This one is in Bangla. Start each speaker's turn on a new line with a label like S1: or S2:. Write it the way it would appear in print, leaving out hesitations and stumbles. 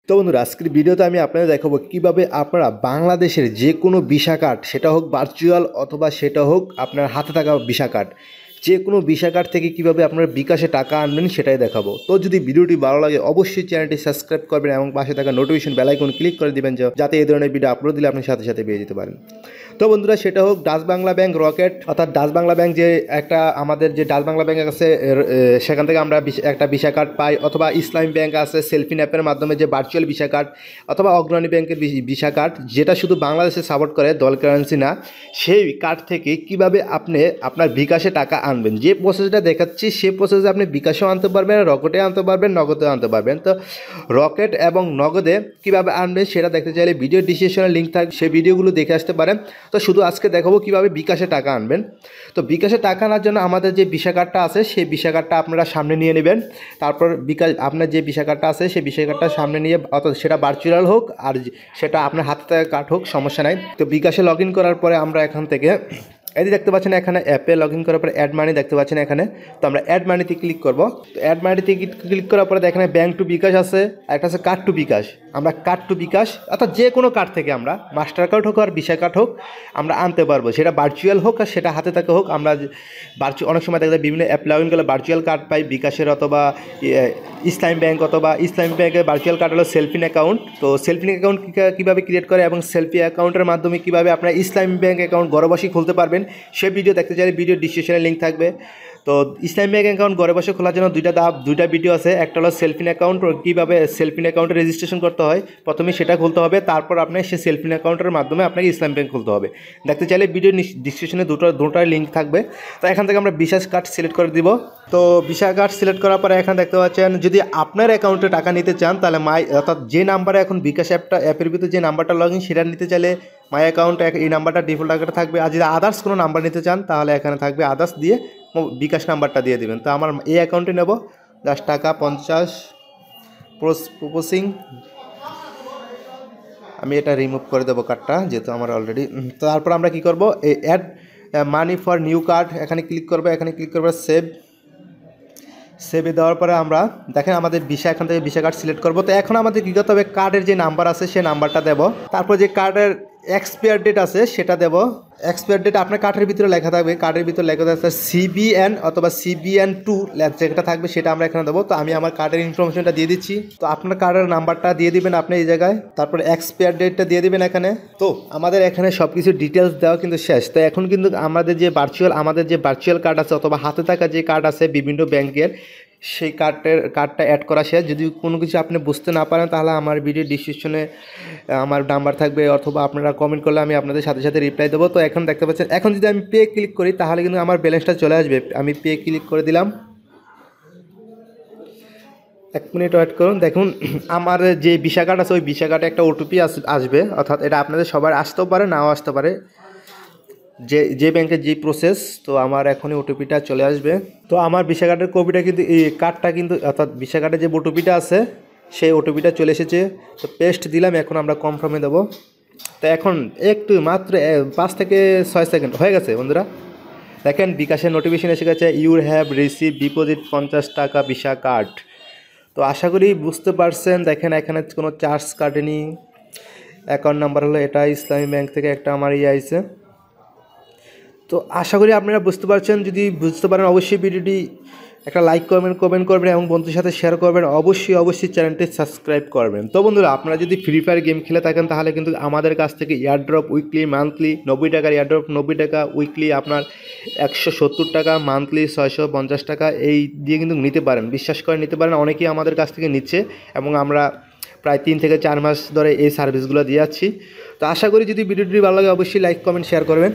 S1: তো বন্ধুরা আজকের ভিডিওতে আমি আপনাদের দেখাবো কিভাবে আপনারা বাংলাদেশের যে কোনো ভিসা কার্ড সেটা হোক ভার্চুয়াল অথবা সেটা হোক আপনার হাতে থাকা ভিসা কার্ড যে কোনো ভিসা কার্ড থেকে কিভাবে আপনারা বিকাশে টাকা আনবেন সেটাই দেখাবো। তো যদি ভিডিওটি ভালো লাগে অবশ্যই চ্যানেলটি সাবস্ক্রাইব করবেন এবং পাশে থাকা নোটিফিকেশন বেল আইকন ক্লিক করে দিবেন যাতে এই ধরনের ভিডিও আপলোড দিলে আপনি সাথে সাথে পেয়ে যেতে পারেন। তো বন্ধুরা সেটা হোক ডাচ বাংলা ব্যাংক রকেট অর্থাৎ ডাচ বাংলা ব্যাংক যে একটা আমাদের যে ডাচ বাংলা ব্যাংক আছে সেখান থেকে আমরা একটা ভিসা কার্ড পাই, অথবা ইসলামী ব্যাংক আছে সেলফিন অ্যাপের মাধ্যমে যে ভার্চুয়াল ভিসা কার্ড, অথবা অগ্রণী ব্যাংকের ভিসা কার্ড যেটা শুধু বাংলাদেশে সাপোর্ট করে দল কারেন্সি না, সেই কার্ড থেকে কিভাবে আপনি আপনার বিকাশে টাকা আনবেন যে প্রসেসটা দেখাচ্ছি সেই প্রসেসে আপনি বিকাশেও আনতে পারবেন, রকেটে আনতে পারবেন, নগদেও আনতে পারবেন। তো রকেট এবং নগদে কিভাবে আনবেন সেটা দেখতে চাইলে ভিডিও ডিসক্রিপশনে লিঙ্ক থাকবে, সেই ভিডিওগুলো দেখে আসতে পারেন। তো শুধু আজকে দেখাবো কিভাবে বিকাশে টাকা আনবেন। তো বিকাশে টাকা আনার জন্য আমাদের যে ভিসা কার্ডটা আছে সেই ভিসা কার্ডটা আপনারা সামনে নিয়ে নেবেন। তারপর আপনার যে ভিসা কার্ডটা আছে সেই ভিসা কার্ডটা সামনে নিয়ে, অর্থাৎ সেটা ভার্চুয়াল হোক আর সেটা আপনার হাতে থাকা কার্ড হোক, সমস্যা নাই। তো বিকাশে লগ ইন করার পরে আমরা এখান থেকে এটি দেখতে পাচ্ছেন, এখানে অ্যাপে লগ ইন করার পরে অ্যাড মানি দেখতে পাচ্ছেন এখানে। তো আমরা অ্যাড মানিতে ক্লিক করব। তো অ্যাড মানিতে ক্লিক করার পরে এখানে ব্যাংক টু বিকাশ আছে, একটা আছে কার্ড টু বিকাশ। আমরা কার্ড টু বিকাশ অর্থাৎ যে কোনো কার্ড থেকে আমরা মাস্টার কার্ড হোক আর ভিসা কার্ড হোক আমরা আনতে পারবো, সেটা ভার্চুয়াল হোক আর সেটা হাতে থাকা হোক। আমরা অনেক সময় দেখা যায় বিভিন্ন অ্যাপ লগ ইন করলে ভার্চুয়াল কার্ড পাই বিকাশের, অথবা ইসলামী ব্যাংক, অথবা ইসলামী ব্যাংকের ভার্চুয়াল কার্ড হলো সেলফিন অ্যাকাউন্ট। তো সেলফিন অ্যাকাউন্ট কীভাবে ক্রিয়েট করে এবং সেলফি অ্যাকাউন্টের মাধ্যমে কীভাবে আপনার ইসলামী ব্যাংক অ্যাকাউন্ট ঘরে বসেই খুলতে পারবেন সেই ভিডিও দেখতে চাইলে ভিডিও ডিসক্রিপশনে লিঙ্ক থাকবে। তো ইসলামী ব্যাংক অ্যাকাউন্ট ঘরে বসে খোলার জন্য দুইটা ভিডিও আছে। একটা হলো সেলফিন অ্যাকাউন্ট, কীভাবে সেলফিন অ্যাকাউন্টে রেজিস্ট্রেশন করতে হয়, প্রথমে সেটা খুলতে হবে, তারপর আপনার সেই সেলফিন অ্যাকাউন্টের মাধ্যমে আপনাকে ইসলামী ব্যাংক খুলতে হবে। দেখতে চাইলে ভিডিও ডিসক্রিপশনে দুটোর লিঙ্ক থাকবে। তো এখান থেকে আমরা ভিসা কার্ড সিলেক্ট করে দিব। তো ভিসা কার্ড সিলেক্ট করার পরে এখানে দেখতে পাচ্ছেন, যদি আপনার অ্যাকাউন্টে টাকা নিতে চান তাহলে অর্থাৎ যে নাম্বারে এখন বিকাশ অ্যাপের ভিতরে যে নাম্বারটা লগ ইন সেটা নিতে চাইলে মাই অ্যাকাউন্ট এই নাম্বারটা ডিফল্ট আকারে থাকবে। আর যদি আদার্স কোনো নাম্বার নিতে চান তাহলে এখানে থাকবে আদার্স দিয়ে বিকাশ নাম্বারটা দিয়ে দেবেন। তো আমার এই অ্যাকাউন্টে নেব 10 টাকা 50 প্রসেসিং। আমি এটা রিমুভ করে দেবো কার্ডটা, যেহেতু আমার অলরেডি। তারপর আমরা কি করব, এই add money for new card এখানে ক্লিক করবো। এখানে ক্লিক করবো সেভে দেওয়ার পরে আমরা দেখেন আমাদের ভিসা, এখান থেকে ভিসা কার্ড সিলেক্ট করবো। তো এখন আমাদের কী করতে হবে, কার্ডের যে নাম্বার আছে সেই নাম্বারটা দেবো, তারপর যে কার্ডের এক্সপায়ার ডেট আছে সেটা দেব। এক্সপায়ার ডেট আপনার কার্ডের ভিতরে লেখা থাকবে, কার্ডের ভিতরে লেখা থাকবে CBN অথবা CBN2 যেটা থাকবে সেটা আমরা এখানে দেবো। তো আমি আমার কার্ডের ইনফরমেশনটা দিয়ে দিচ্ছি। তো আপনার কার্ডের নাম্বারটা দিয়ে দিবেন আপনি এই জায়গায়, তারপর এক্সপায়ার ডেটটা দিয়ে দিবেন এখানে। তো আমাদের এখানে সব কিছু ডিটেলস দেওয়া কিন্তু শেষ। তো এখন কিন্তু আমাদের যে ভার্চুয়াল কার্ড আছে অথবা হাতে থাকা যে কার্ড আছে বিভিন্ন ব্যাংকের, সেই কার্ডটা অ্যাড করা শেষ। যদি কোনো কিছু আপনি বুঝতে না পারেন তাহলে আমার ভিডিও ডিসক্রিপশনে আমার নাম্বার থাকবে, অথবা আপনারা কমেন্ট করলে আমি আপনাদের সাথে সাথে রিপ্লাই দেবো। তো এখন দেখতে পাচ্ছেন, এখন যদি আমি পে ক্লিক করি তাহলে কিন্তু আমার ব্যালেন্সটা চলে আসবে। আমি পে ক্লিক করে দিলাম, 1 মিনিট ওয়েট করুন। দেখুন আমার যে ভিসা কার্ড আছে ওই ভিসা কার্ডে একটা OTP আসবে, অর্থাৎ এটা আপনাদের সবার আসতেও পারে নাও আসতে পারে, যে ব্যাংকের যে প্রসেস। তো আমার এখনই OTPটা চলে আসবে। তো আমার ভিসা কার্ডের কপিটা কিন্তু এই কার্ডটা কিন্তু, অর্থাৎ ভিসা কার্ডের যে OTPটা আছে সেই OTPটা চলে এসেছে। তো পেস্ট দিলাম, এখন আমরা কনফার্মে দেবো। তো এখন একটু মাত্র 5 থেকে 6 সেকেন্ড হয়ে গেছে বন্ধুরা। দেখেন বিকাশের নোটিফিকেশন এসে গেছে, ইউ হ্যাভ রিসিভ ডিপোজিট 50 টাকা ভিসা কার্ড। তো আশা করি বুঝতে পারছেন। দেখেন এখানে কোনো চার্জ কাটেনি। অ্যাকাউন্ট নাম্বার হলো এটা, ইসলামী ব্যাংক থেকে একটা আমার আইছে। তো আশা করি আপনারা বুঝতে পারছেন। যদি বুঝতে পারেন অবশ্যই ভিডিওটি একটা লাইক করবেন, কমেন্ট করবেন এবং বন্ধুদের সাথে শেয়ার করবেন। অবশ্যই চ্যানেলটি সাবস্ক্রাইব করবেন। তো বন্ধুরা আপনারা যদি ফ্রি ফায়ার গেম খেলে থাকেন তাহলে কিন্তু আমাদের কাছ থেকে এয়ারড্রপ উইকলি মান্থলি 90 টাকার এয়ারড্রপ, 90 টাকা উইকলি আপনার 170 টাকা মান্থলি 650 টাকা এই দিয়ে কিন্তু নিতে পারেন। বিশ্বাস করে নিতে পারেন, অনেকেই আমাদের কাছ থেকে নিচ্ছে এবং আমরা প্রায় 3 থেকে 4 মাস ধরে এই সার্ভিসগুলো দিয়ে যাচ্ছি। তো আশা করি যদি ভিডিওটি ভালো লাগে অবশ্যই লাইক কমেন্ট শেয়ার করবেন।